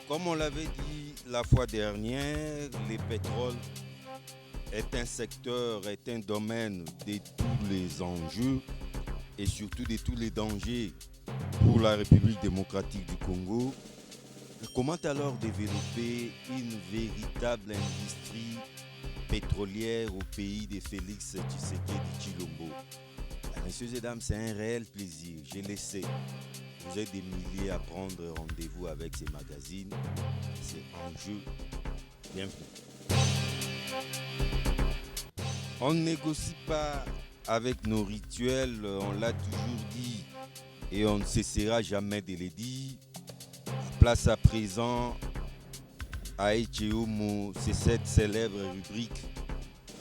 Comme on l'avait dit la fois dernière, le pétrole est un secteur, est un domaine de tous les enjeux et surtout de tous les dangers pour la République démocratique du Congo. Comment alors développer une véritable industrie pétrolière au pays de Félix Tshisekedi Tshilombo? Messieurs et dames, c'est un réel plaisir, je le sais. Vous êtes des milliers à prendre rendez-vous avec ces magazines. C'est un jeu. Bienvenue. On ne négocie pas avec nos rituels, on l'a toujours dit et on ne cessera jamais de le dire. Place à présent à Echeomo, c'est cette célèbre rubrique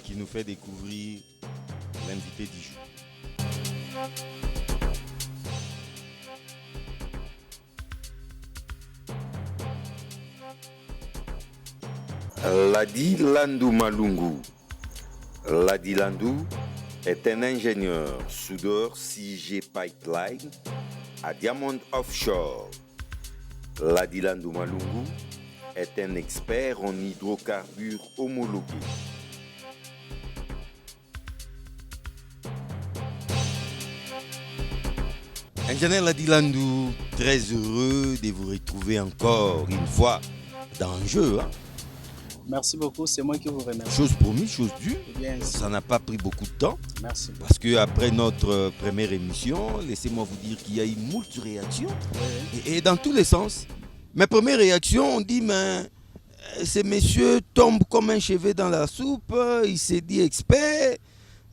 qui nous fait découvrir l'invité du jour. Ladi Landou Malungu. Ladi Landou est un ingénieur soudeur 6G Pipeline à Diamond Offshore. Ladi Landou Malungu est un expert en hydrocarbures homologués. Ingénieur Ladi Landou, très heureux de vous retrouver encore une fois dans le jeu. Merci beaucoup, c'est moi qui vous remercie. Chose promise, chose due. Bien, ça n'a pas pris beaucoup de temps. Merci. Parce qu'après notre première émission, laissez-moi vous dire qu'il y a eu moult réactions. Oui. Et dans tous les sens. Mes premières réactions, on dit, mais ce monsieur tombe comme un cheveu dans la soupe, il s'est dit expert.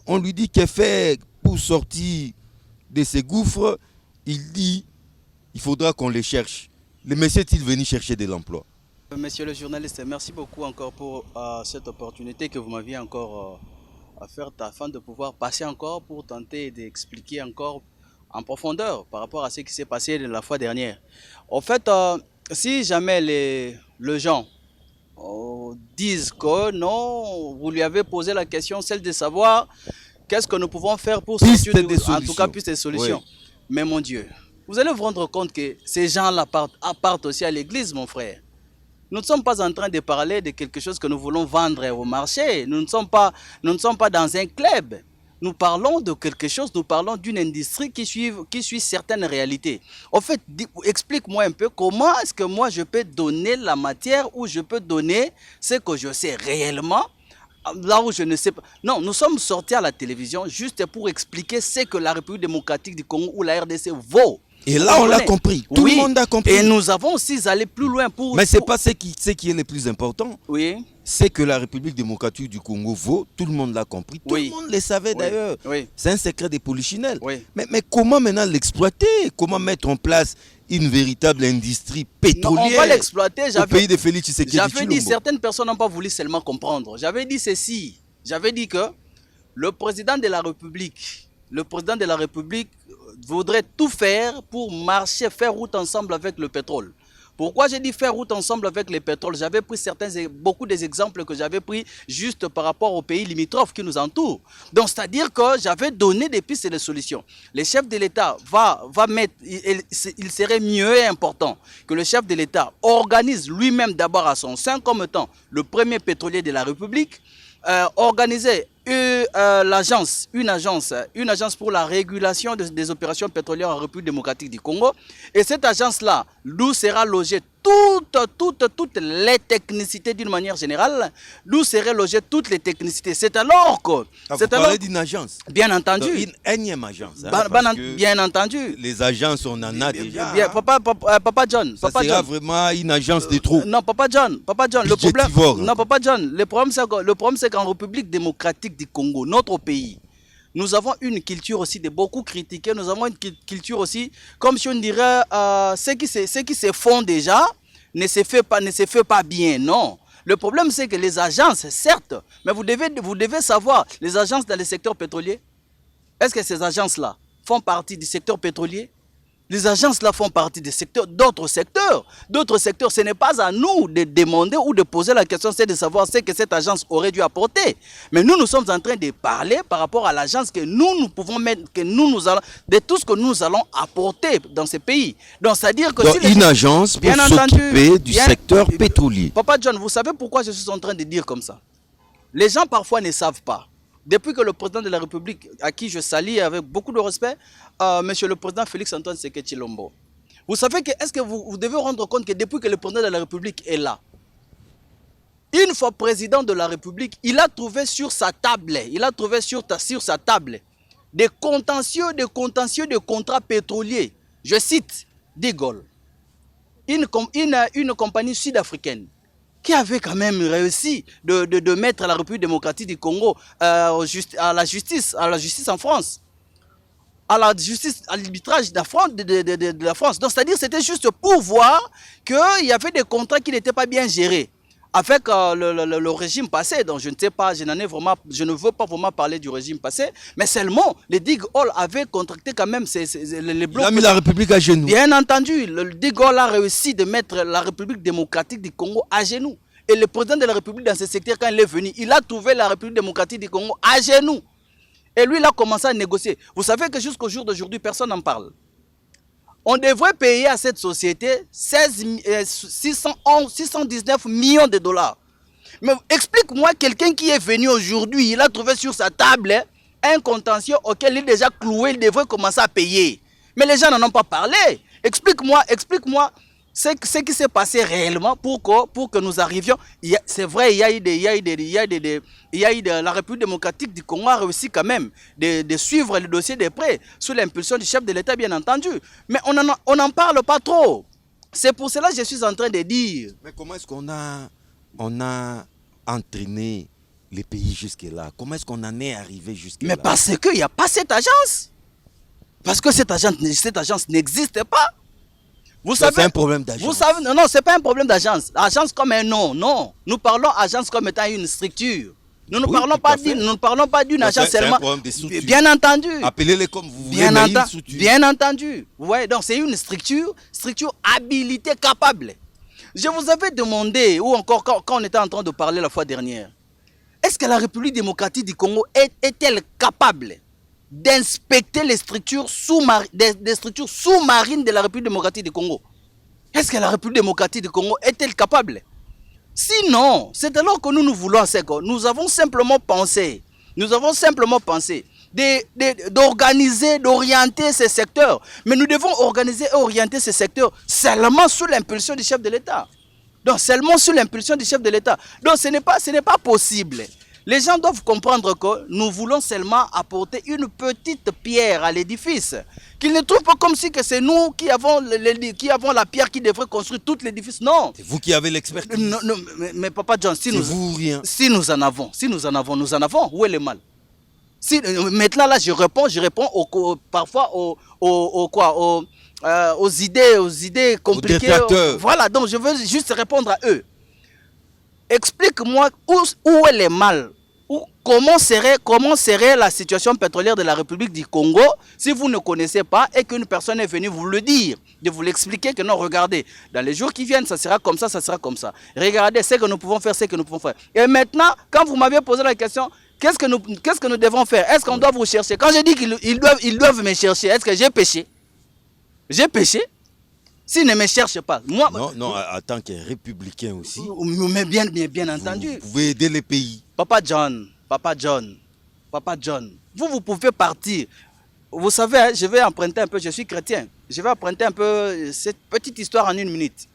On lui dit qu'il fait pour sortir de ces gouffres. Il dit, il faudra qu'on les cherche. Le monsieur est-il venu chercher de l'emploi? Monsieur le journaliste, merci beaucoup encore pour cette opportunité que vous m'aviez encore offerte afin de pouvoir passer encore pour tenter d'expliquer encore en profondeur par rapport à ce qui s'est passé la fois dernière. En fait, si jamais les gens disent que non, vous lui avez posé la question, celle de savoir qu'est-ce que nous pouvons faire pour sortir en tout cas plus des solutions. Oui. Mais mon Dieu, vous allez vous rendre compte que ces gens-là partent aussi à l'église, mon frère. Nous ne sommes pas en train de parler de quelque chose que nous voulons vendre au marché. Nous ne sommes pas dans un club. Nous parlons de quelque chose, nous parlons d'une industrie qui suit certaines réalités. En fait, explique-moi un peu comment est-ce que moi je peux donner la matière ou je peux donner ce que je sais réellement là où je ne sais pas. Non, nous sommes sortis à la télévision juste pour expliquer ce que la République démocratique du Congo ou la RDC vaut. Et là, on l'a compris. Tout le monde a compris. Et nous avons aussi allé plus loin pour... Mais ce n'est pas ce qui est le plus important. Oui. C'est que la République démocratique du Congo vaut. Tout le monde l'a compris. Tout le monde le savait d'ailleurs. Oui. C'est un secret des polichinelles. Oui. Mais comment maintenant l'exploiter? Comment mettre en place une véritable industrie pétrolière? Non, on va l'exploiter. Au pays de Félix Tshisekedi Tshilombo. J'avais dit, certaines personnes n'ont pas voulu seulement comprendre. J'avais dit ceci. J'avais dit que le président de la République voudrait tout faire pour marcher, faire route ensemble avec le pétrole. Pourquoi j'ai dit faire route ensemble avec le pétrole? J'avais pris beaucoup des exemples que j'avais pris juste par rapport aux pays limitrophes qui nous entourent. Donc, c'est-à-dire que j'avais donné des pistes et des solutions. Le chef de l'État va mettre, il serait mieux et important que le chef de l'État organise lui-même d'abord à son sein comme étant le premier pétrolier de la République, organiser une agence pour la régulation des opérations pétrolières en République démocratique du Congo. Et cette agence-là, d'où sera logée toutes les technicités d'une manière générale, d'où seraient logées toutes les technicités. C'est alors que... vous parlez d'une agence? Bien entendu. Une énième agence. Bien entendu. Les agences, on en a déjà. Papa John. Ça sera vraiment une agence de trop. Non, Papa John. Le problème... Non, Papa John. Le problème, c'est qu'en République démocratique du Congo, notre pays, nous avons une culture aussi de beaucoup critiquer. Nous avons une culture aussi, comme si on dirait, ce qui se font déjà ne se fait pas bien. Non. Le problème, c'est que les agences, certes, mais vous devez savoir, les agences dans le secteur pétrolier, est-ce que ces agences-là font partie du secteur pétrolier? Les agences là font partie des secteurs, d'autres secteurs. D'autres secteurs, ce n'est pas à nous de demander ou de poser la question, c'est de savoir ce que cette agence aurait dû apporter. Mais nous, nous sommes en train de parler par rapport à l'agence que nous pouvons mettre, que nous allons, de tout ce que nous allons apporter dans ces pays. Donc, c'est-à-dire que donc, une agence pour s'occuper du secteur pétrolier. Papa John, vous savez pourquoi je suis en train de dire comme ça? Les gens parfois ne savent pas. Depuis que le président de la République, à qui je salue avec beaucoup de respect, monsieur le président Félix-Antoine Tshisekedi Tshilombo, vous savez que, est-ce que vous devez rendre compte que depuis que le président de la République est là, une fois président de la République, il a trouvé sur sa table, des contentieux de contrats pétroliers. Je cite De Gaulle, une compagnie sud-africaine, qui avait quand même réussi de mettre la République démocratique du Congo à la justice en France, à l'arbitrage de la France. Donc, c'est-à-dire c'était juste pour voir qu'il y avait des contrats qui n'étaient pas bien gérés avec le régime passé. Donc, je ne sais pas, je ne veux pas vraiment parler du régime passé, mais seulement, les De Gaulle avaient contracté quand même les blocs. Il a mis la République à genoux. Bien entendu, le De Gaulle a réussi de mettre la République démocratique du Congo à genoux. Et le président de la République dans ce secteur, quand il est venu, il a trouvé la République démocratique du Congo à genoux. Et lui, il a commencé à négocier. Vous savez que jusqu'au jour d'aujourd'hui, personne n'en parle. On devrait payer à cette société 619 millions de dollars. Mais explique-moi quelqu'un qui est venu aujourd'hui, il a trouvé sur sa table un contentieux auquel il est déjà cloué, il devrait commencer à payer. Mais les gens n'en ont pas parlé. Explique-moi ce qui s'est passé réellement pour que nous arrivions. C'est vrai, la République démocratique du Congo a réussi quand même de suivre le dossier de près, sous l'impulsion du chef de l'État, bien entendu. Mais on n'en parle pas trop. C'est pour cela que je suis en train de dire. Mais comment est-ce qu'on a entraîné les pays jusque-là? Comment est-ce qu'on en est arrivé jusque-là? Mais parce qu'il n'y a pas cette agence. Parce que cette agence n'existe pas. C'est un problème d'agence. Vous savez, non, c'est pas un problème d'agence. Agence comme un nom, non. Nous parlons agence comme étant une structure. Nous ne parlons pas d'une agence seulement. Bien entendu. Appelez-les comme vous voulez. Bien entendu. Ouais, donc c'est une structure habilitée, capable. Je vous avais demandé, ou encore quand on était en train de parler la fois dernière, est-ce que la République démocratique du Congo est-elle capable d'inspecter les structures sous-marines de la République démocratique du Congo? Est-ce que la République démocratique du Congo est-elle capable? Sinon, c'est alors que nous voulons, nous avons simplement pensé d'organiser, d'orienter ces secteurs. Mais nous devons organiser et orienter ces secteurs seulement sous l'impulsion du chef de l'État. Donc, seulement sous l'impulsion du chef de l'État. Donc, ce n'est pas possible. Les gens doivent comprendre que nous voulons seulement apporter une petite pierre à l'édifice. Qu'ils ne trouvent pas comme si c'est nous qui avons la pierre qui devrait construire tout l'édifice. Non. C'est vous qui avez l'expertise. Non, mais Papa John, si nous en avons, où est le mal? Maintenant là, je réponds parfois aux idées compliquées. Voilà, donc je veux juste répondre à eux. Explique-moi où est le mal? Comment serait la situation pétrolière de la République du Congo si vous ne connaissez pas et qu'une personne est venue vous le dire, de vous l'expliquer que non, regardez, dans les jours qui viennent, ça sera comme ça, ça sera comme ça. Regardez ce que nous pouvons faire, ce que nous pouvons faire. Et maintenant, quand vous m'aviez posé la question, qu'est-ce que nous devons faire? Est-ce qu'on doit vous chercher? Quand je dis qu'ils doivent me chercher, est-ce que j'ai péché? J'ai péché? S'ils ne me cherchent pas, moi... Non, en tant que républicain aussi. Mais bien entendu. Vous pouvez aider les pays. Papa John, vous pouvez partir. Vous savez, je vais emprunter un peu, je suis chrétien. Je vais emprunter un peu cette petite histoire en 1 minute.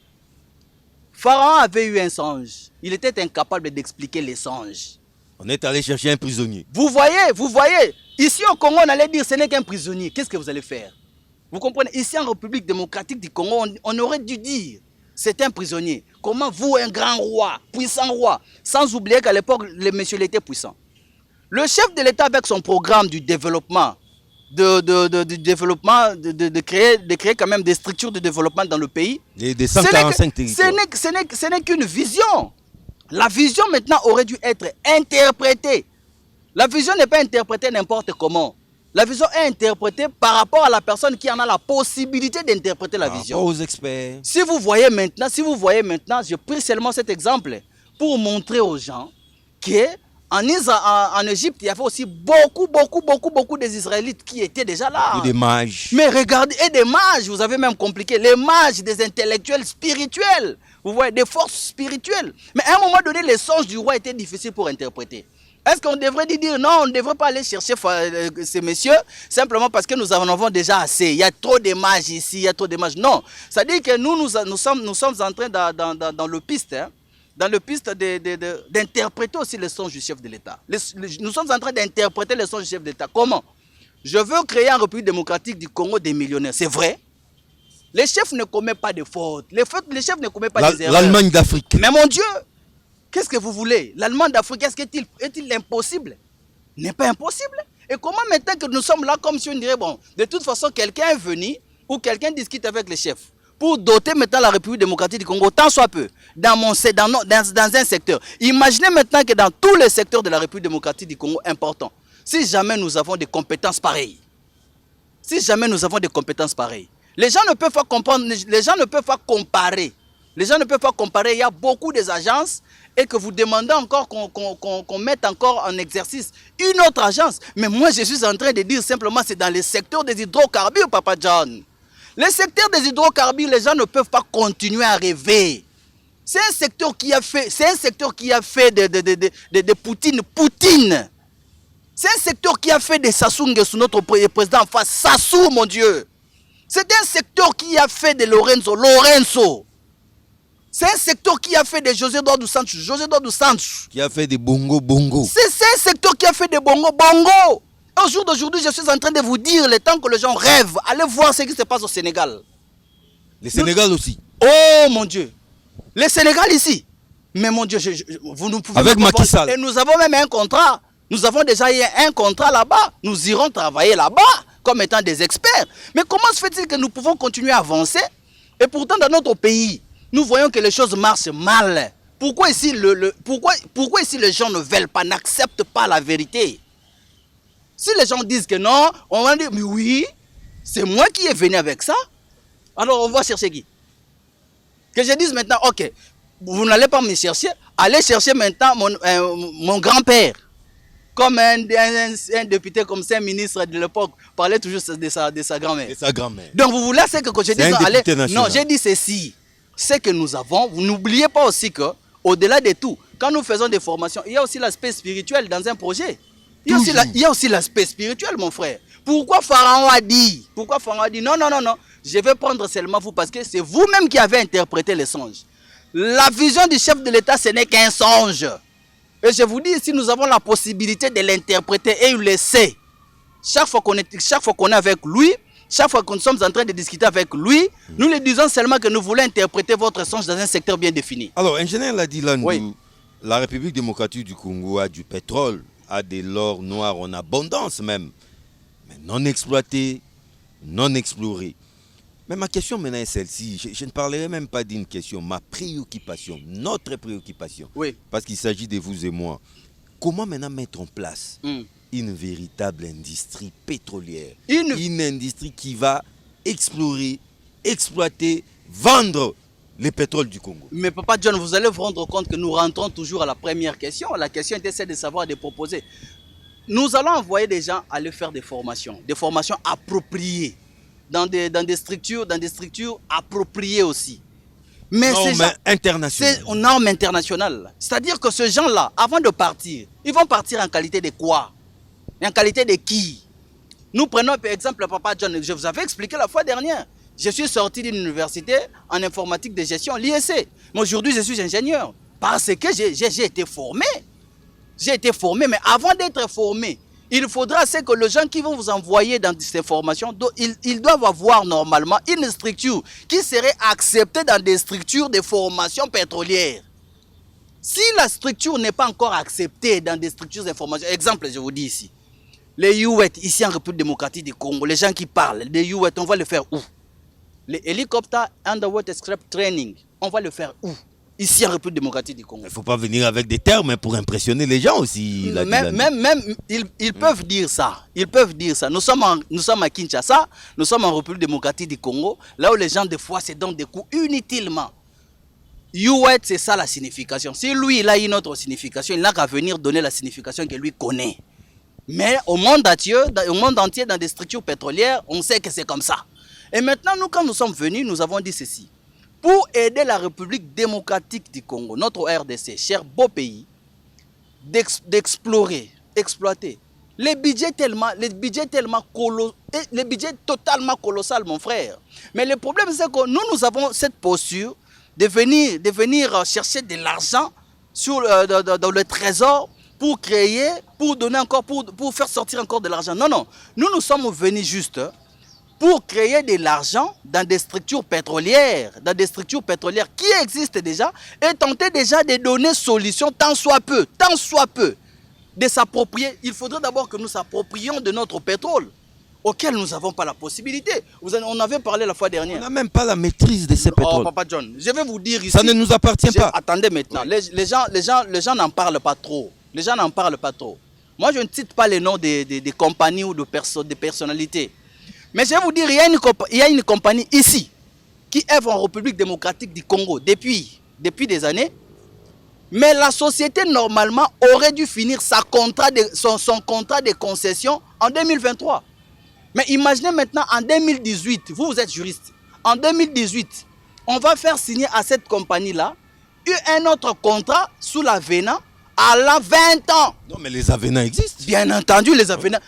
Pharaon avait eu un songe. Il était incapable d'expliquer les songes. On est allé chercher un prisonnier. Vous voyez. Ici au Congo, on allait dire ce n'est qu'un prisonnier. Qu'est-ce que vous allez faire? Vous comprenez? Ici en République démocratique du Congo, on aurait dû dire c'est un prisonnier. Comment vous, un grand roi, puissant roi, sans oublier qu'à l'époque, le monsieur était puissant. Le chef de l'État avec son programme du développement, de créer quand même des structures de développement dans le pays. Des 145 territoires. Ce n'est qu'une vision. La vision maintenant aurait dû être interprétée. La vision n'est pas interprétée n'importe comment. La vision est interprétée par rapport à la personne qui en a la possibilité d'interpréter la vision. Aux experts. Si vous voyez maintenant, je prie seulement cet exemple pour montrer aux gens qu'en Égypte, il y avait aussi beaucoup des Israélites qui étaient déjà là. Ou des mages. Mais regardez, et des mages, vous avez même compliqué, les mages, des intellectuels spirituels, vous voyez, des forces spirituelles. Mais à un moment donné, les songes du roi étaient difficiles pour interpréter. Est-ce qu'on devrait dire non, on ne devrait pas aller chercher ces messieurs simplement parce que nous en avons déjà assez. Il y a trop de mages ici, il y a trop de mages. Non, ça dit que nous sommes en train dans le piste, hein, dans le piste d'interpréter aussi les songes du chef de l'État. Nous sommes en train d'interpréter les songes du chef de l'État. Comment? Je veux créer en République démocratique du Congo des millionnaires. C'est vrai. Les chefs ne commettent pas de fautes. Les chefs ne commettent pas des erreurs. L'Allemagne d'Afrique. Mais mon Dieu, qu'est-ce que vous voulez? L'Allemagne d'Afrique, est-il impossible? N'est pas impossible. Et comment maintenant que nous sommes là, comme si on dirait, bon, de toute façon, quelqu'un est venu ou quelqu'un discute avec les chefs pour doter maintenant la République démocratique du Congo, tant soit peu, dans un secteur. Imaginez maintenant que dans tous les secteurs de la République démocratique du Congo importants, si jamais nous avons des compétences pareilles, les gens ne peuvent pas comprendre, les gens ne peuvent pas comparer. Les gens ne peuvent pas comparer, il y a beaucoup des agences et que vous demandez encore qu'on mette encore en exercice une autre agence. Mais moi, je suis en train de dire simplement, c'est dans le secteur des hydrocarbures, Papa John. Le secteur des hydrocarbures, les gens ne peuvent pas continuer à rêver. C'est un secteur qui a fait de Poutine. C'est un secteur qui a fait de Sassou Nguesso, notre président en face. Sassou, mon Dieu. C'est un secteur qui a fait de Lorenzo. C'est un secteur qui a fait de José Eduardo Santos. Qui a fait des bongo. C'est un secteur qui a fait des bongo. Au jour d'aujourd'hui, je suis en train de vous dire, le temps que les gens rêvent, allez voir ce qui se passe au Sénégal. Le Sénégal aussi. Oh mon Dieu. Le Sénégal ici. Mais mon Dieu, vous nous pouvez... Avec Macky Sall. Et nous avons même un contrat. Nous avons déjà eu un contrat là-bas. Nous irons travailler là-bas comme étant des experts. Mais comment se fait-il que nous pouvons continuer à avancer? Et pourtant, dans notre pays, nous voyons que les choses marchent mal. Pourquoi ici, pourquoi ici les gens ne veulent pas, n'acceptent pas la vérité? Si les gens disent que non, on va dire, mais oui, c'est moi qui est venu avec ça. Alors on va chercher qui? Que je dise maintenant, ok, vous n'allez pas me chercher, allez chercher maintenant mon grand-père. Comme un député, comme c'est un ministre de l'époque, parlait toujours de sa grand-mère. De sa grand-mère. Donc vous voulez, c'est que quand je dis, allez, non, j'ai dit ceci. C'est que nous avons, vous n'oubliez pas aussi que, au-delà de tout, quand nous faisons des formations, il y a aussi l'aspect spirituel dans un projet. Il y a aussi l'aspect spirituel, mon frère. Pourquoi Pharaon a dit non, je vais prendre seulement vous parce que c'est vous-même qui avez interprété les songes. La vision du chef de l'État, ce n'est qu'un songe. Et je vous dis, si nous avons la possibilité de l'interpréter et il le sait, chaque fois qu'on est avec lui, chaque fois que nous sommes en train de discuter avec lui, nous lui disons seulement que nous voulons interpréter votre songe dans un secteur bien défini. Alors, ingénieur Ladi Landou, oui. La République démocratique du Congo a du pétrole, a de l'or noir en abondance même, mais non exploité, non exploré. Mais ma question maintenant est celle-ci. Je ne parlerai même pas d'une question, ma préoccupation, notre préoccupation. Oui. Parce qu'il s'agit de vous et moi. Comment maintenant mettre en place une véritable industrie pétrolière, une industrie qui va explorer, exploiter, vendre les pétroles du Congo? Mais Papa John, vous allez vous rendre compte que nous rentrons toujours à la première question. La question était celle de savoir, de proposer. Nous allons envoyer des gens aller faire des formations appropriées, dans des structures appropriées aussi. Mais c'est aux normes internationales. C'est-à-dire que ces gens-là, avant de partir, ils vont partir en qualité de quoi? En qualité de qui? Nous prenons par exemple Papa John, je vous avais expliqué la fois dernière. Je suis sorti d'une université en informatique de gestion, l'IEC. Mais aujourd'hui, je suis ingénieur. Parce que j'ai été formé. J'ai été formé, mais avant d'être formé, il faudra que les gens qui vont vous envoyer dans ces formations, ils doivent avoir normalement une structure qui serait acceptée dans des structures de formation pétrolière. Si la structure n'est pas encore acceptée dans des structures d'information, exemple, je vous dis ici, les UET, ici en République démocratique du Congo, les gens qui parlent, les UET, on va le faire où? Les hélicoptères Underwater Scrap Training, on va le faire où? ici en République démocratique du Congo. Il ne faut pas venir avec des termes pour impressionner les gens aussi. Même ils peuvent dire ça. Ils peuvent dire ça. Nous sommes à Kinshasa, nous sommes en République démocratique du Congo, là où les gens des fois se donnent des coups inutilement. Youet, c'est ça la signification. Si lui, il a une autre signification, il n'a qu'à venir donner la signification que lui connaît. Mais au monde entier, dans des structures pétrolières, on sait que c'est comme ça. Et maintenant, nous, quand nous sommes venus, nous avons dit ceci. Pour aider la République démocratique du Congo, notre RDC, cher beau pays, d'explorer, exploiter les budgets totalement colossal, mon frère. Mais le problème, c'est que nous avons cette posture de venir chercher de l'argent dans le trésor pour créer, pour donner encore, pour faire sortir encore de l'argent. Non, non. Nous sommes venus juste pour créer de l'argent dans des structures pétrolières qui existent déjà et tenter déjà de donner solution tant soit peu, de s'approprier. Il faudrait d'abord que nous s'approprions de notre pétrole, auquel nous n'avons pas la possibilité. On avait parlé la fois dernière. On n'a même pas la maîtrise de ces pétroles. Oh, Papa John, je vais vous dire ici. Ça ne nous appartient pas. Attendez maintenant. Oui. Les gens n'en parlent pas trop. Les gens n'en parlent pas trop. Moi, je ne cite pas les noms des compagnies ou de personnalités. Mais je vais vous dire, il y a une compagnie ici qui œuvre en République démocratique du Congo depuis des années. Mais la société, normalement, aurait dû finir son contrat de concession en 2023. Mais imaginez maintenant, en 2018, vous êtes juriste, en 2018, on va faire signer à cette compagnie-là un autre contrat sous l'avenant à la 20 ans. Non, mais les avenants existent. Bien entendu, les avenants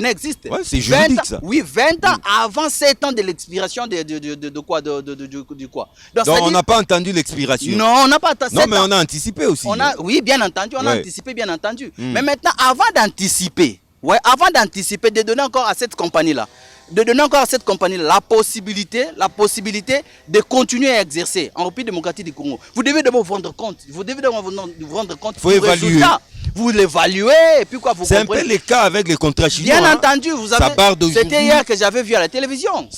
existent. Ouais, c'est juridique, ça. Oui, 20 ans avant 7 ans de l'expiration de quoi. Donc on n'a pas entendu l'expiration. Non, on n'a pas entendu. Non, mais on a anticipé aussi. Oui, bien entendu, on a anticipé, bien entendu. Mais maintenant, avant d'anticiper, de donner encore à cette compagnie-là, la possibilité de continuer à exercer en République démocratique du Congo. Vous devez d'abord vous rendre compte. Vous rendre compte. Faut évaluer. Résultat. Vous l'évaluez et puis quoi, vous comprenez. C'est un peu le cas avec les contrats chinois. Bien entendu, c'était hier que j'avais vu à la télévision.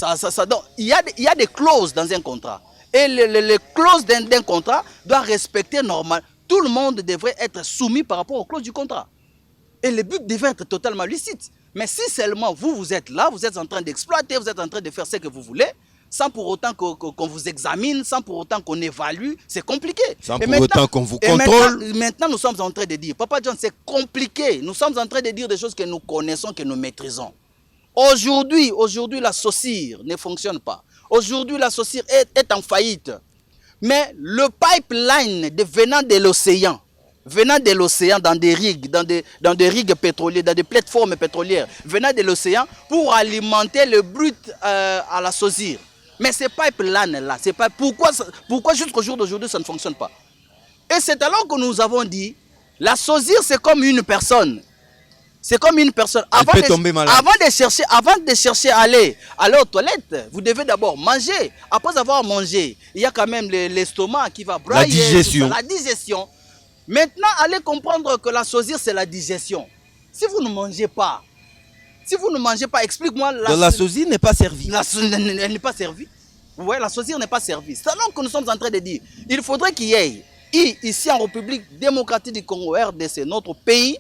Il y a des clauses dans un contrat. Et les clauses d'un contrat doivent respecter normal. Tout le monde devrait être soumis par rapport aux clauses du contrat. Et le but devait être totalement licite. Mais si seulement vous êtes là, vous êtes en train d'exploiter, vous êtes en train de faire ce que vous voulez, sans pour autant qu'on vous examine, sans pour autant qu'on évalue, c'est compliqué. Sans pour autant qu'on vous contrôle. Maintenant, nous sommes en train de dire, Papa John, c'est compliqué. Nous sommes en train de dire des choses que nous connaissons, que nous maîtrisons. Aujourd'hui, la SOCIR ne fonctionne pas. Aujourd'hui, la SOCIR est en faillite. Mais le pipeline venant de l'océan, dans des rigues pétrolières, dans des plateformes pétrolières, venant de l'océan pour alimenter le brut à la SOCIR. Mais ces pipelines-là, pourquoi jusqu'au jour d'aujourd'hui ça ne fonctionne pas? Et c'est alors que nous avons dit, la SOCIR c'est comme une personne. C'est comme une personne. Avant de chercher à aller aux toilettes, vous devez d'abord manger. Après avoir mangé, il y a quand même l'estomac qui va brailler. La digestion. Maintenant, allez comprendre que la SOCIR, c'est la digestion. Si vous ne mangez pas, explique-moi. La SOCIR n'est pas servie. Elle n'est pas servie. Oui, la SOCIR n'est pas servie. C'est alors que nous sommes en train de dire, il faudrait qu'il y ait, ici en République démocratique du Congo, RDC, notre pays,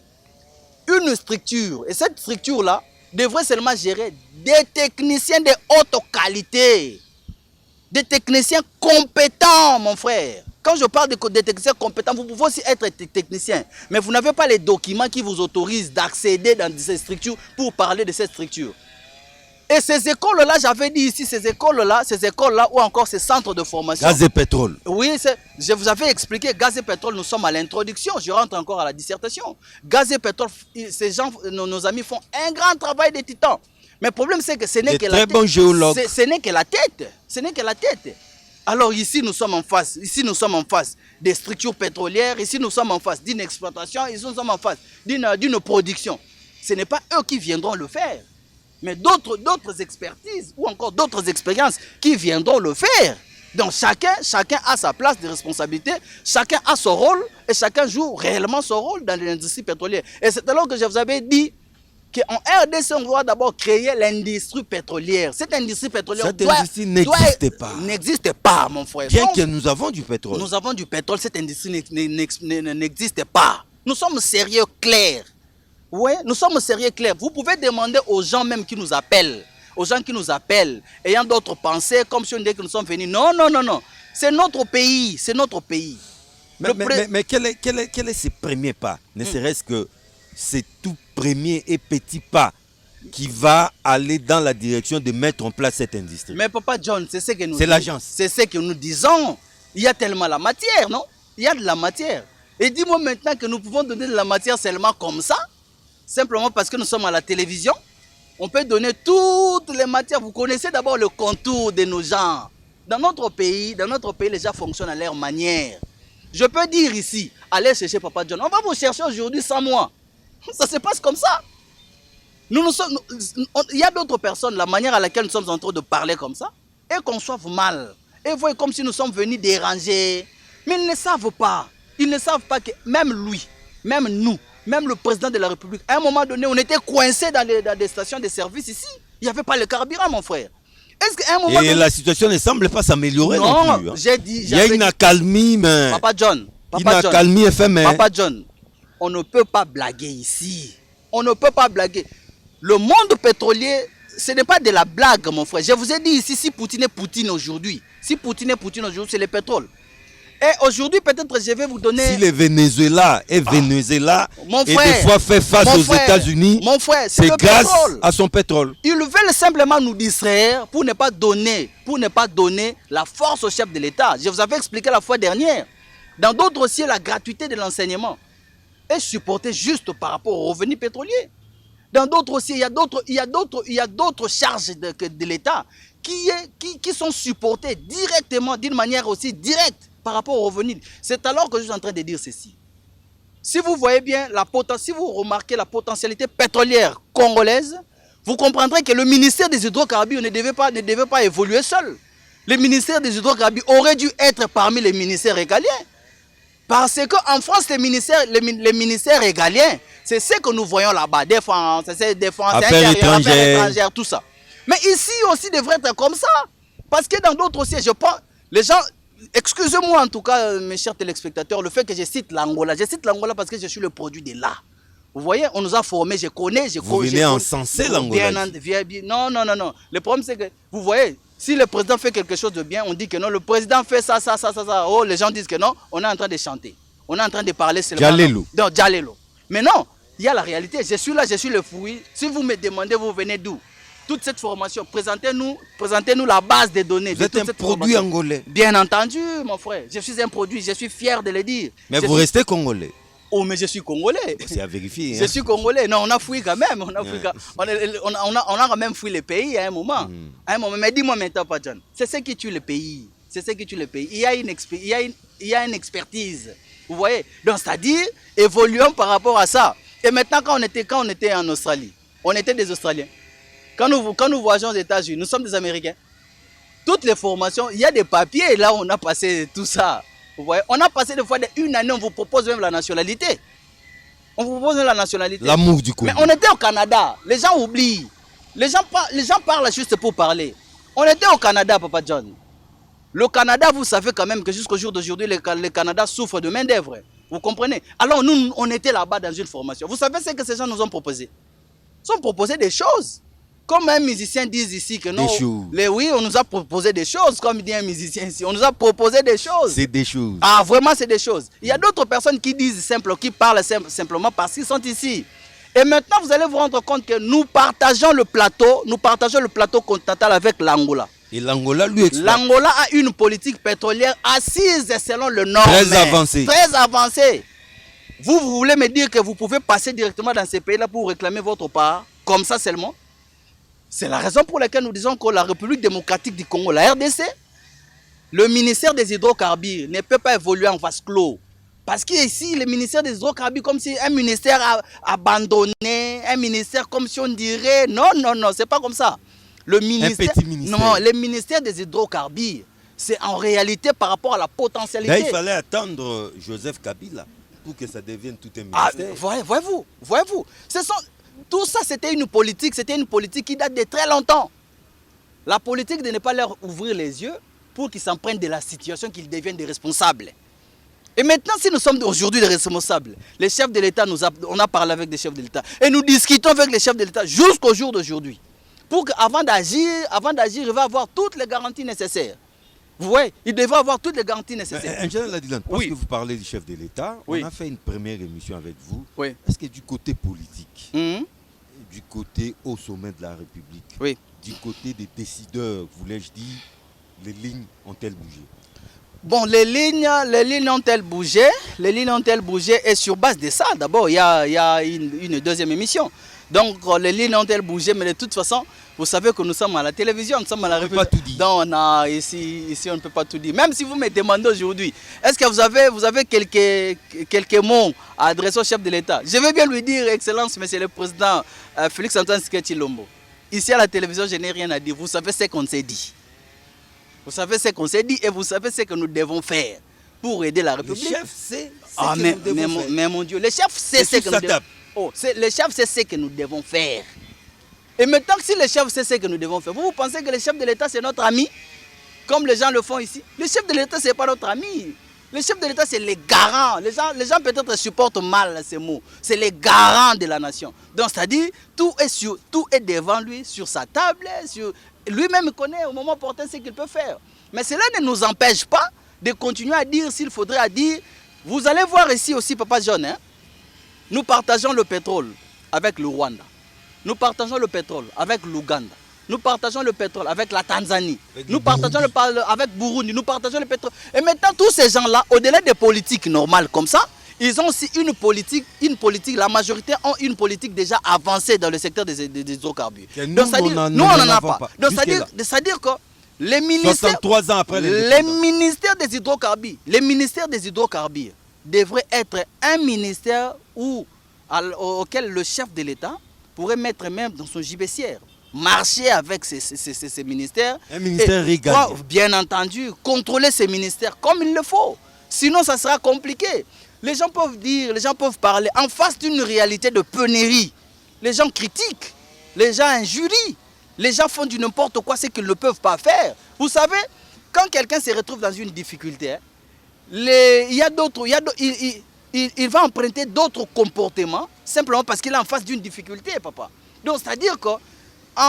une structure. Et cette structure-là devrait seulement gérer des techniciens de haute qualité. Des techniciens compétents, mon frère. Quand je parle de techniciens compétents, vous pouvez aussi être technicien. Mais vous n'avez pas les documents qui vous autorisent d'accéder dans ces structures pour parler de cette structure. Et ces écoles-là, j'avais dit ici, ces écoles-là ou encore ces centres de formation. Gaz et pétrole. Oui, je vous avais expliqué, gaz et pétrole, nous sommes à l'introduction. Je rentre encore à la dissertation. Gaz et pétrole, ces gens, nos amis font un grand travail de titan. Mais le problème, c'est que ce n'est que la tête. Ce n'est que la tête. Ce n'est que la tête. Alors ici, nous sommes en face. Ici, nous sommes en face des structures pétrolières. Ici, nous sommes en face d'une exploitation. Ici, nous sommes en face d'une production. Ce n'est pas eux qui viendront le faire. Mais d'autres expertises ou encore d'autres expériences qui viendront le faire. Donc chacun a sa place de responsabilité. Chacun a son rôle. Et chacun joue réellement son rôle dans l'industrie pétrolière. Et c'est alors que je vous avais dit, qu'en RDC, on doit d'abord créer l'industrie pétrolière. Cette industrie pétrolière n'existe pas, mon frère. Bien que nous avons du pétrole. Nous avons du pétrole, cette industrie n'existe pas. Nous sommes sérieux, clairs. Oui, nous sommes sérieux, clairs. Vous pouvez demander aux gens même qui nous appellent, ayant d'autres pensées, comme si on disait que nous sommes venus. Non. C'est notre pays, Mais quel est ce premier pas? Ne serait-ce que ces tout premiers et petits pas qui va aller dans la direction de mettre en place cette industrie. Mais Papa John, c'est ce que nous C'est l'agence. C'est ce que nous disons. Il y a tellement la matière, non? Il y a de la matière. Et dis-moi maintenant que nous pouvons donner de la matière seulement comme ça, simplement parce que nous sommes à la télévision. On peut donner toutes les matières. Vous connaissez d'abord le contour de nos gens. Dans notre pays, les gens fonctionnent à leur manière. Je peux dire ici, allez chercher Papa John. On va vous chercher aujourd'hui sans moi. Ça se passe comme ça. Il y a d'autres personnes, la manière à laquelle nous sommes en train de parler comme ça, et qu'on soit mal. Et vous voyez comme si nous sommes venus déranger. Mais ils ne savent pas. Ils ne savent pas que même lui, même nous, même le président de la République, à un moment donné, on était coincés dans des stations de service ici. Il n'y avait pas le carburant, mon frère. Et la situation ne semble pas s'améliorer non plus. J'ai dit... Il y a une accalmie, mais... Papa John, Papa John, on ne peut pas blaguer ici. On ne peut pas blaguer. Le monde pétrolier, ce n'est pas de la blague, mon frère. Je vous ai dit ici, si Poutine est Poutine aujourd'hui, c'est le pétrole. Et aujourd'hui, peut-être, je vais vous donner... Si le Venezuela est Venezuela et des fois fait face aux États-Unis, c'est grâce à son pétrole. Ils veulent simplement nous distraire pour ne pas donner la force au chef de l'État. Je vous avais expliqué la fois dernière. Dans d'autres aussi, la gratuité de l'enseignement est supportée juste par rapport aux revenus pétroliers. Dans d'autres aussi, il y a d'autres charges de l'État qui sont supportées directement, d'une manière aussi directe, par rapport aux revenus. C'est alors que je suis en train de dire ceci. Si vous voyez bien, si vous remarquez la potentialité pétrolière congolaise, vous comprendrez que le ministère des hydrocarbures ne devait pas évoluer seul. Le ministère des hydrocarbures aurait dû être parmi les ministères régaliens. Parce qu'en France, les ministères régaliens, c'est ce que nous voyons là-bas. Défense, affaires étrangères, tout ça. Mais ici aussi, devrait être comme ça. Parce que dans d'autres aussi, je pense, les gens... Excusez-moi en tout cas, mes chers téléspectateurs, le fait que je cite l'Angola. Je cite l'Angola parce que je suis le produit de là. Vous voyez, on nous a formés, je connais. Vous venez encenser l'Angola. Non. Le problème, c'est que, vous voyez, si le président fait quelque chose de bien, on dit que non, le président fait ça. Oh, les gens disent que non, on est en train de chanter. On est en train de parler seulement. Djalelo. Non, Djalelo. Mais non, il y a la réalité. Je suis là, je suis le fruit. Si vous me demandez, vous venez d'où? Toute cette formation, présentez-nous la base des données. Vous êtes un produit angolais. Bien entendu, mon frère. Je suis un produit, je suis fier de le dire. Mais vous restez congolais. Oh, mais je suis congolais. C'est à vérifier. Je suis congolais. Non, on a fui quand même. On a quand même fui le pays à un moment. Mais dis-moi maintenant, Pajan, c'est ce qui tue le pays. Il y a une expertise. Vous voyez? Donc, c'est-à-dire, évoluons par rapport à ça. Et maintenant, quand on était en Australie, on était des Australiens. Quand nous voyageons aux États-Unis, nous sommes des Américains. Toutes les formations, il y a des papiers, là on a passé tout ça. Vous voyez, on a passé des fois une année, on vous propose même la nationalité. L'amour du Congo. Mais on était au Canada, les gens oublient. Les gens parlent juste pour parler. On était au Canada, Papa John. Le Canada, vous savez quand même que jusqu'au jour d'aujourd'hui, le Canada souffre de main-d'œuvre. Vous comprenez? Alors nous, on était là-bas dans une formation. Vous savez ce que ces gens nous ont proposé? Ils ont proposé des choses. Comme un musicien dit ici que non, oui, on nous a proposé des choses, comme dit un musicien ici, on nous a proposé des choses. C'est des choses. Ah, vraiment, c'est des choses. Il y a d'autres personnes qui disent qui parlent simplement parce qu'ils sont ici. Et maintenant, vous allez vous rendre compte que nous partageons le plateau continental avec l'Angola. Et l'Angola, lui, l'Angola a une politique pétrolière assise selon le nord. Très avancée. Très avancée. Vous voulez me dire que vous pouvez passer directement dans ces pays-là pour réclamer votre part, comme ça seulement? C'est la raison pour laquelle nous disons que la République démocratique du Congo, la RDC, le ministère des hydrocarbures ne peut pas évoluer en vase clos. Parce qu'ici, le ministère des hydrocarbures, comme si un ministère abandonné, un ministère comme si on dirait, non, c'est pas comme ça. Un petit ministère. Non, le ministère des hydrocarbures, c'est en réalité par rapport à la potentialité. Là, il fallait attendre Joseph Kabila pour que ça devienne tout un ministère. Voyez-vous, Tout ça, c'était une politique qui date de très longtemps. La politique de ne pas leur ouvrir les yeux pour qu'ils s'en prennent de la situation, qu'ils deviennent des responsables. Et maintenant, si nous sommes aujourd'hui des responsables, les chefs de l'État, on a parlé avec des chefs de l'État, et nous discutons avec les chefs de l'État jusqu'au jour d'aujourd'hui. Pour qu'avant d'agir, il va avoir toutes les garanties nécessaires. Vous voyez, il devrait avoir toutes les garanties nécessaires. Ingénieur Ladilan, parce que vous parlez du chef de l'État, on a fait une première émission avec vous. Est-ce que du côté politique, du côté au sommet de la République, du côté des décideurs, voulais-je dire, les lignes ont-elles bougé? Bon, les lignes ont-elles bougé? Les lignes ont-elles bougé? Et sur base de ça, d'abord, il y a une deuxième émission. Donc, les lignes ont-elles bougé? Mais de toute façon, vous savez que nous sommes à la télévision, nous sommes à la République. Donc, ici, on ne peut pas tout dire. Même si vous me demandez aujourd'hui, est-ce que vous avez quelques mots à adresser au chef de l'État? Je vais bien lui dire, Excellence, Monsieur le Président Félix-Antoine Tshisekedi Tshilombo. Ici à la télévision, je n'ai rien à dire. Vous savez ce qu'on s'est dit. Vous savez ce qu'on s'est dit et vous savez ce que nous devons faire pour aider la République. Le chef sait ce que nous devons faire. Mais mon Dieu, le chef sait ce que nous devons faire. Le chef sait ce que nous devons faire. Et maintenant, si le chef sait ce que nous devons faire, vous pensez que le chef de l'État c'est notre ami? Comme les gens le font ici. Le chef de l'État c'est pas notre ami. Le chef de l'État c'est les garants. Les gens peut-être supportent mal ces mots. C'est les garants de la nation. Donc c'est-à-dire, tout est devant lui, sur sa table, lui-même connaît au moment opportun ce qu'il peut faire. Mais cela ne nous empêche pas de continuer à dire s'il faudrait à dire. Vous allez voir ici aussi, Papa John, hein, nous partageons le pétrole avec le Rwanda. Nous partageons le pétrole avec l'Ouganda. Nous partageons le pétrole avec la Tanzanie. Nous partageons le pétrole avec Burundi. Nous partageons le pétrole. Et maintenant, tous ces gens-là, au-delà des politiques normales comme ça, ils ont aussi une politique, la majorité ont une politique déjà avancée dans le secteur des hydrocarbures. Donc, nous, on n'en a pas. Donc, c'est-à-dire que les ministères, 63 ans après les ministères des hydrocarbures devraient être un ministère auquel le chef de l'État pourrait mettre même dans son gibecière, marcher avec ces ministères. Un ministère régalé. Bien entendu, contrôler ces ministères comme il le faut. Sinon, ça sera compliqué. Les gens peuvent dire, les gens peuvent parler en face d'une réalité de pénurie. Les gens critiquent, les gens injurient, les gens font du n'importe quoi, ce qu'ils ne peuvent pas faire. Vous savez, quand quelqu'un se retrouve dans une difficulté, il va emprunter d'autres comportements simplement parce qu'il est en face d'une difficulté, papa. Donc, c'est-à-dire qu'en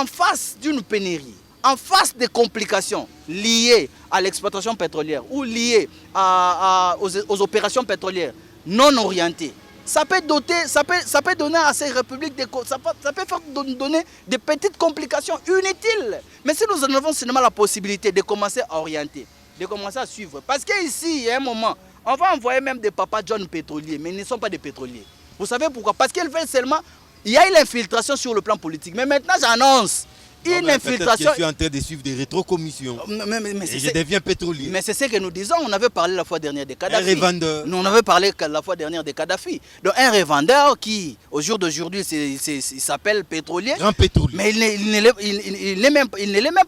face d'une pénurie, en face des complications liées à l'exploitation pétrolière ou liées aux opérations pétrolières non orientées, ça peut donner à ces républiques, ça peut faire donner des petites complications inutiles. Mais si nous en avons seulement la possibilité de commencer à orienter, de commencer à suivre, parce qu'ici, il y a un moment, on va envoyer même des Papa John pétroliers, mais ils ne sont pas des pétroliers. Vous savez pourquoi? Parce qu'ils veulent seulement... Il y a eu l'infiltration sur le plan politique, mais maintenant j'annonce une infiltration. Je suis en train de suivre des rétrocommissions. Et je deviens pétrolier. Mais c'est ce que nous disons. On avait parlé la fois dernière de Kadhafi. Un revendeur. Nous, on avait parlé la fois dernière de Kadhafi. Donc un revendeur qui, au jour d'aujourd'hui, il s'appelle pétrolier. Grand pétrolier. Mais il ne l'est même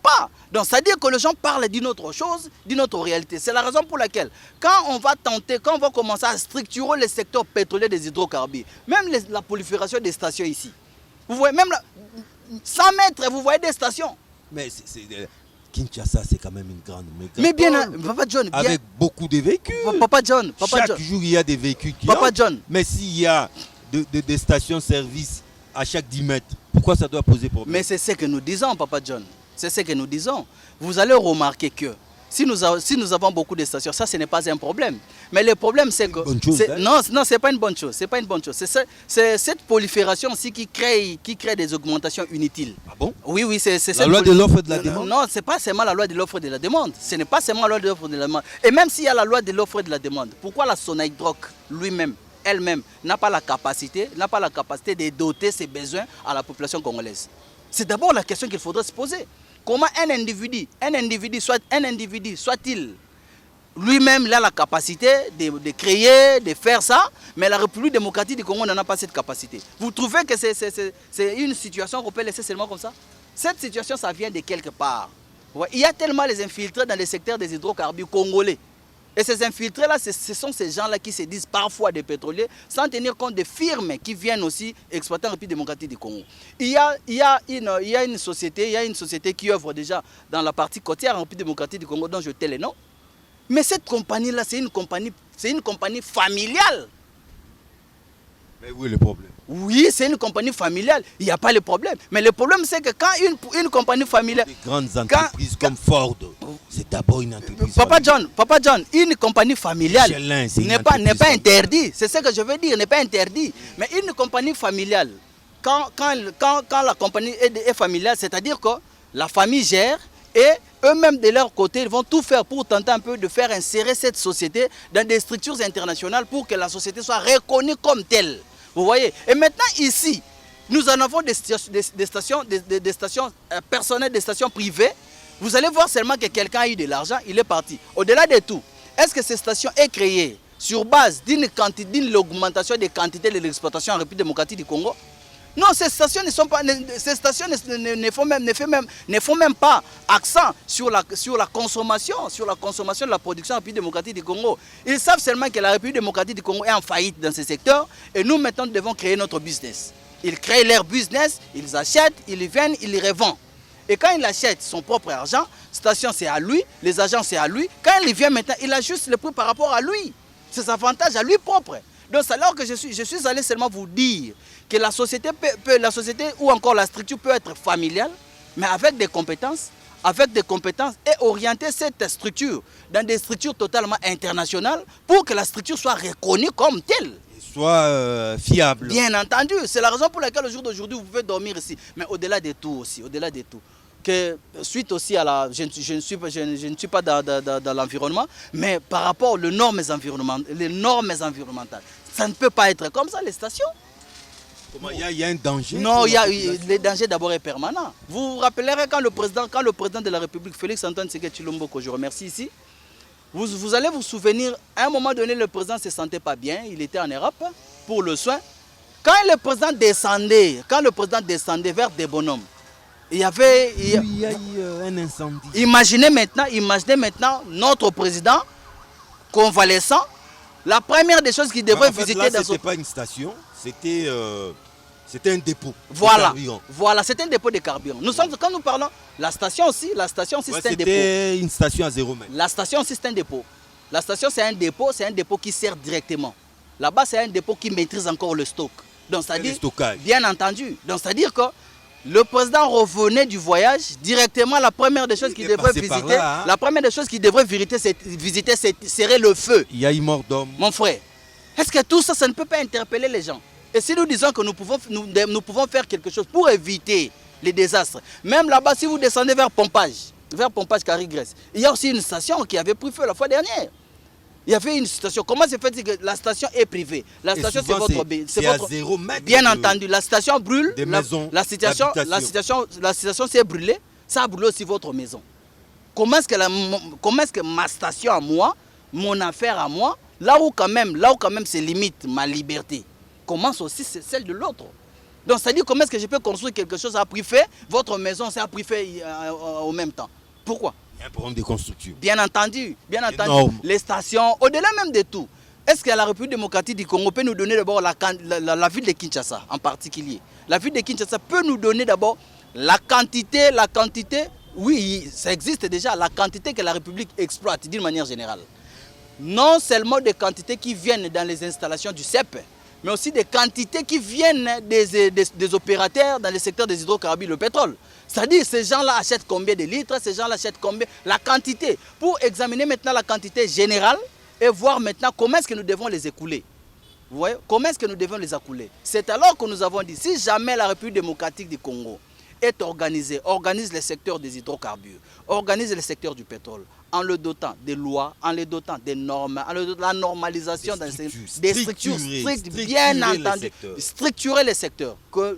pas. Donc c'est-à-dire que les gens parlent d'une autre chose, d'une autre réalité. C'est la raison pour laquelle, quand on va commencer à structurer le secteur pétrolier des hydrocarbures, même la prolifération des stations ici, vous voyez, même 100 mètres, vous voyez des stations. Mais Kinshasa, c'est quand même une grande métropole. Mais bien, Papa John, bien. Avec beaucoup de véhicules. Papa John. Chaque jour, il y a des véhicules qui Papa John. Mais s'il y a des stations-service à chaque 10 mètres, pourquoi ça doit poser problème? Mais c'est ce que nous disons, Papa John. C'est ce que nous disons. Vous allez remarquer que si nous avons beaucoup de stations, ça, ce n'est pas un problème. Mais le problème, c'est que... Non, ce n'est pas une bonne chose. C'est pas une bonne chose. C'est cette prolifération aussi qui crée des augmentations inutiles. Ah bon? Oui, c'est la loi de l'offre et de la demande? Non, ce n'est pas seulement la loi de l'offre et de la demande. Ce n'est pas seulement la loi de l'offre et de la demande. Et même s'il y a la loi de l'offre et de la demande, pourquoi la Sonatrach elle-même, n'a pas la capacité de doter ses besoins à la population congolaise? C'est d'abord la question qu'il faudrait se poser. Comment un individu soit-il lui-même, il a la capacité de créer, de faire ça, mais la République démocratique du Congo n'en a pas cette capacité. Vous trouvez que c'est une situation qu'on peut laisser seulement comme ça? Cette situation, ça vient de quelque part. Ouais. Il y a tellement les infiltrés dans le secteur des hydrocarbures congolais. Et ces infiltrés-là, ce sont ces gens-là qui se disent parfois des pétroliers, sans tenir compte des firmes qui viennent aussi exploiter en République démocratique du Congo. Il y a une société qui œuvre déjà dans la partie côtière en République démocratique du Congo, dont je tais les noms. Mais cette compagnie-là, c'est une compagnie familiale. Mais où est le problème? Oui, c'est une compagnie familiale. Il n'y a pas de problème. Mais le problème, c'est que quand une compagnie familiale... Des grandes entreprises comme Ford, c'est d'abord une entreprise Papa John, une compagnie familiale n'est pas interdite. C'est ce que je veux dire, n'est pas interdit. Mais une compagnie familiale, quand la compagnie est familiale, c'est-à-dire que la famille gère et eux-mêmes de leur côté, ils vont tout faire pour tenter un peu de faire insérer cette société dans des structures internationales pour que la société soit reconnue comme telle. Vous voyez? Et maintenant ici, nous en avons des stations personnelles, des stations privées. Vous allez voir seulement que quelqu'un a eu de l'argent, il est parti. Au-delà de tout, est-ce que ces stations sont créées sur base d'une augmentation des quantités de l'exploitation en République démocratique du Congo? Non, ces stations ne font même pas accent sur la consommation de la production en République démocratique du Congo. Ils savent seulement que la République démocratique du Congo est en faillite dans ce secteur et nous maintenant nous devons créer notre business. Ils créent leur business, ils achètent, ils viennent, ils les revendent. Et quand il achète son propre argent, station c'est à lui, les agents c'est à lui. Quand il vient maintenant, il ajuste le prix par rapport à lui. C'est ses avantages à lui propre. Donc c'est alors que je suis allé seulement vous dire que la société ou encore la structure peut être familiale, mais avec des compétences et orienter cette structure dans des structures totalement internationales pour que la structure soit reconnue comme telle. Soit fiable. Bien entendu, c'est la raison pour laquelle au jour d'aujourd'hui vous pouvez dormir ici. Mais au-delà de tout aussi, que suite aussi à la... Je ne suis pas dans l'environnement, mais par rapport aux normes environnementales, ça ne peut pas être comme ça, les stations. Comment il y a un danger? Non, le danger d'abord est permanent. Vous vous rappellerez quand le président de la République, Félix Antoine Tshisekedi Tshilombo, que je remercie ici, vous allez vous souvenir, à un moment donné, le président ne se sentait pas bien, il était en Europe pour le soin. Quand le président descendait vers des bonhommes, il y a eu un incendie. Imaginez maintenant notre président convalescent. La première des choses qu'il devrait visiter dans son... C'était pas une station, c'était un dépôt. Voilà, c'était un dépôt de carburant. Quand nous parlons, la station aussi c'est un dépôt. C'était une station à 0 mètre. La station aussi c'est un dépôt. La station c'est un dépôt qui sert directement. Là-bas c'est un dépôt qui maîtrise encore le stock. Donc c'est-à-dire, bien entendu, donc c'est-à-dire que le président revenait du voyage directement. La première des choses qu'il devrait visiter, serait le feu. Il y a eu mort d'homme. Mon frère, est-ce que tout ça, ça ne peut pas interpeller les gens? Et si nous disons que nous pouvons faire quelque chose pour éviter les désastres, même là-bas, si vous descendez vers Pompage Carigres, il y a aussi une station qui avait pris feu la fois dernière. Il y avait une station. Comment se fait-il que la station est privée? La station, c'est votre... C'est à 0 mètre. Bien entendu, la station brûle. Des maisons, la situation s'est brûlée. Ça a brûlé aussi votre maison. Comment est-ce que ma station à moi, mon affaire à moi, là où quand même c'est limite ma liberté, commence aussi celle de l'autre? Donc, c'est-à-dire comment est-ce que je peux construire quelque chose à prix fait, votre maison, c'est à prix fait au même temps? Pourquoi? Il y a un problème de construction. Bien entendu. Les stations, au-delà même de tout. Est-ce que la République démocratique du Congo peut nous donner d'abord la ville de Kinshasa en particulier? La ville de Kinshasa peut nous donner d'abord la quantité, oui, ça existe déjà, la quantité que la République exploite d'une manière générale. Non seulement des quantités qui viennent dans les installations du CEP, mais aussi des quantités qui viennent des opérateurs dans le secteur des hydrocarbures, le pétrole. C'est-à-dire, ces gens-là achètent combien de litres, ces gens-là achètent combien, la quantité, pour examiner maintenant la quantité générale et voir maintenant comment est-ce que nous devons les écouler. Vous voyez, comment est-ce que nous devons les écouler? C'est alors que nous avons dit, si jamais la République démocratique du Congo est organisée, organise le secteur des hydrocarbures, organise le secteur du pétrole, en le dotant des lois, en le dotant des normes, en le dotant de la normalisation des structures strictes, bien entendu, structurer les secteurs, que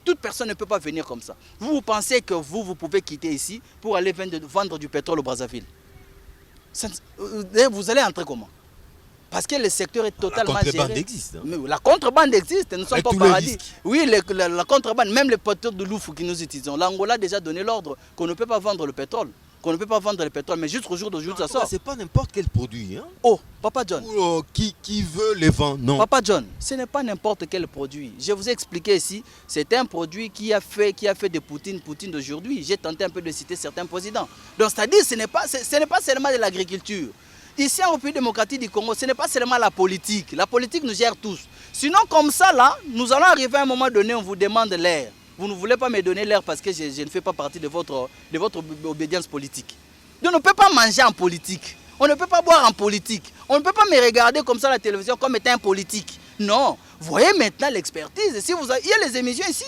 toute personne ne peut pas venir comme ça. Vous pensez que vous pouvez quitter ici pour aller vendre du pétrole au Brazzaville? Vous allez entrer comment? Parce que le secteur est totalement géré. La contrebande existe. Hein. La contrebande existe, nous ne sommes pas au paradis. Oui, la contrebande, même les porteurs de Loufou que nous utilisons. L'Angola a déjà donné l'ordre qu'on ne peut pas vendre le pétrole. qu'on ne peut pas vendre le pétrole, mais jusqu'au jour d'aujourd'hui, ça sort. C'est pas n'importe quel produit. Hein? Oh, Papa John. Qui veut les vendre? Non. Papa John, ce n'est pas n'importe quel produit. Je vous ai expliqué ici, c'est un produit qui a fait de Poutine d'aujourd'hui. J'ai tenté un peu de citer certains présidents. Donc, c'est-à-dire, ce n'est pas seulement de l'agriculture. Ici, en République démocratique du Congo, ce n'est pas seulement la politique. La politique nous gère tous. Sinon, comme ça, là, nous allons arriver à un moment donné, on vous demande l'air. Vous ne voulez pas me donner l'air parce que je ne fais pas partie de votre obédience politique. Donc, on ne peut pas manger en politique. On ne peut pas boire en politique. On ne peut pas me regarder comme ça à la télévision comme étant un politique. Non. Voyez maintenant l'expertise. Il y a les émissions ici.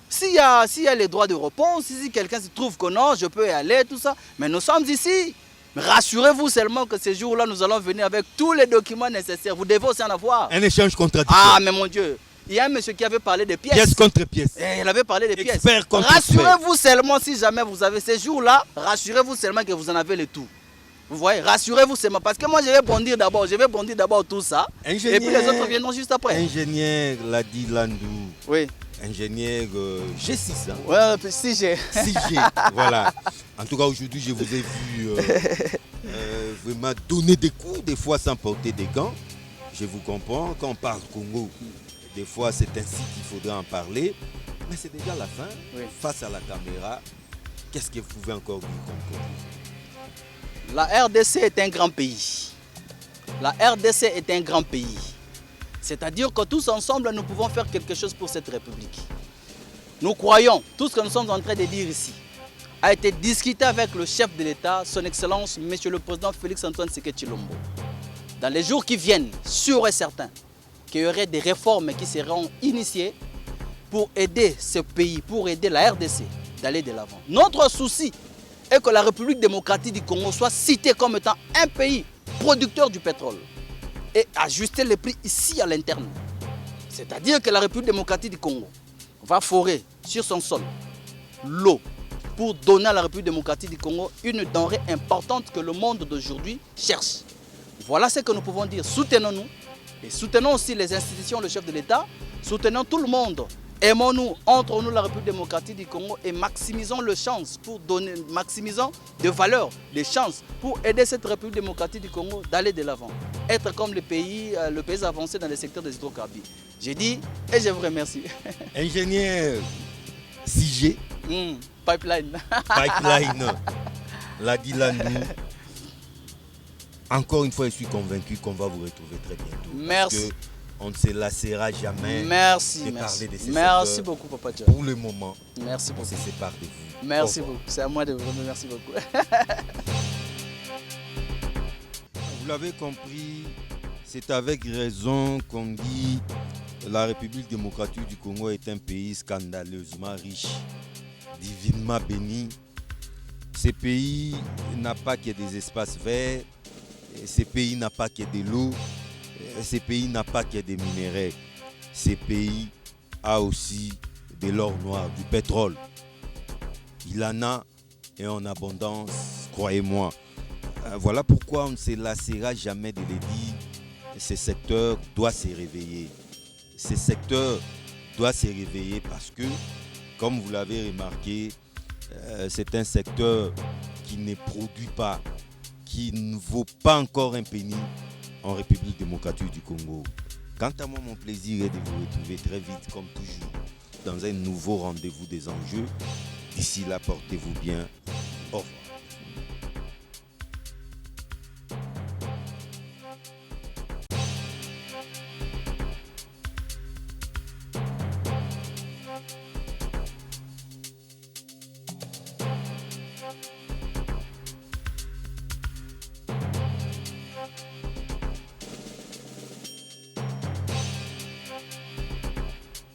S'il y a les droits de réponse, si quelqu'un se trouve que non, je peux y aller, tout ça. Mais nous sommes ici. Rassurez-vous seulement que ce jour-là, nous allons venir avec tous les documents nécessaires. Vous devez aussi en avoir. Un échange contradictoire. Ah, mais mon Dieu. Il y a un monsieur qui avait parlé de pièces. Pièce contre pièce. Il avait parlé de pièces. Rassurez-vous seulement si jamais vous avez ces jours-là, rassurez-vous seulement que vous en avez le tout. Vous voyez, rassurez-vous seulement. Parce que moi, je vais bondir d'abord tout ça. Et puis les autres viendront juste après. Ingénieur Ladi Landou. Oui. Ingénieur G6. Hein? Ouais, 6G. 6G, voilà. En tout cas, aujourd'hui, je vous ai vu vraiment donner des coups, des fois sans porter des gants. Je vous comprends. Quand on parle Congo, des fois, c'est ainsi qu'il faudrait en parler. Mais c'est déjà la fin. Oui. Face à la caméra, qu'est-ce que vous pouvez encore dire comme conclusion? La RDC est un grand pays. La RDC est un grand pays. C'est-à-dire que tous ensemble, nous pouvons faire quelque chose pour cette République. Nous croyons, tout ce que nous sommes en train de dire ici, a été discuté avec le chef de l'État, son Excellence, Monsieur le Président Félix-Antoine Tshisekedi Tshilombo. Dans les jours qui viennent, sûr et certain, qu'il y aurait des réformes qui seront initiées pour aider ce pays, pour aider la RDC d'aller de l'avant. Notre souci est que la République démocratique du Congo soit citée comme étant un pays producteur du pétrole et ajuster les prix ici à l'interne. C'est-à-dire que la République démocratique du Congo va forer sur son sol l'eau pour donner à la République démocratique du Congo une denrée importante que le monde d'aujourd'hui cherche. Voilà ce que nous pouvons dire. Soutenons-nous et soutenons aussi les institutions, le chef de l'État. Soutenons tout le monde. Aimons-nous, entre nous la République démocratique du Congo et maximisons les chances pour donner, maximisons de valeur, des chances pour aider cette République démocratique du Congo d'aller de l'avant. Être comme le pays avancé dans le secteur des hydrocarbures. J'ai dit et je vous remercie. Ingénieur 6G. Pipeline. Pipeline. Ladi Landou. Encore une fois, je suis convaincu qu'on va vous retrouver très bientôt. Merci. On ne se lassera jamais merci, de parler de ces merci beaucoup, Papa John. Pour le moment, merci beaucoup. On se sépare de vous. Merci beaucoup. C'est à moi de vous remercier. Merci beaucoup. Vous l'avez compris, c'est avec raison qu'on dit que la République démocratique du Congo est un pays scandaleusement riche, divinement béni. Ce pays n'a pas que des espaces verts, ce pays n'a pas que de l'eau. Ce pays n'a pas que des minéraux. Ce pays a aussi de l'or noir, du pétrole. Il en a et en abondance, croyez-moi. Voilà pourquoi on ne se lassera jamais de le dire. Ce secteur doit se réveiller. Ce secteur doit se réveiller parce que, comme vous l'avez remarqué, c'est un secteur qui ne produit pas, qui ne vaut pas encore un penny en République démocratique du Congo. Quant à moi, mon plaisir est de vous retrouver très vite, comme toujours, dans un nouveau rendez-vous des enjeux. D'ici là, portez-vous bien. Au revoir.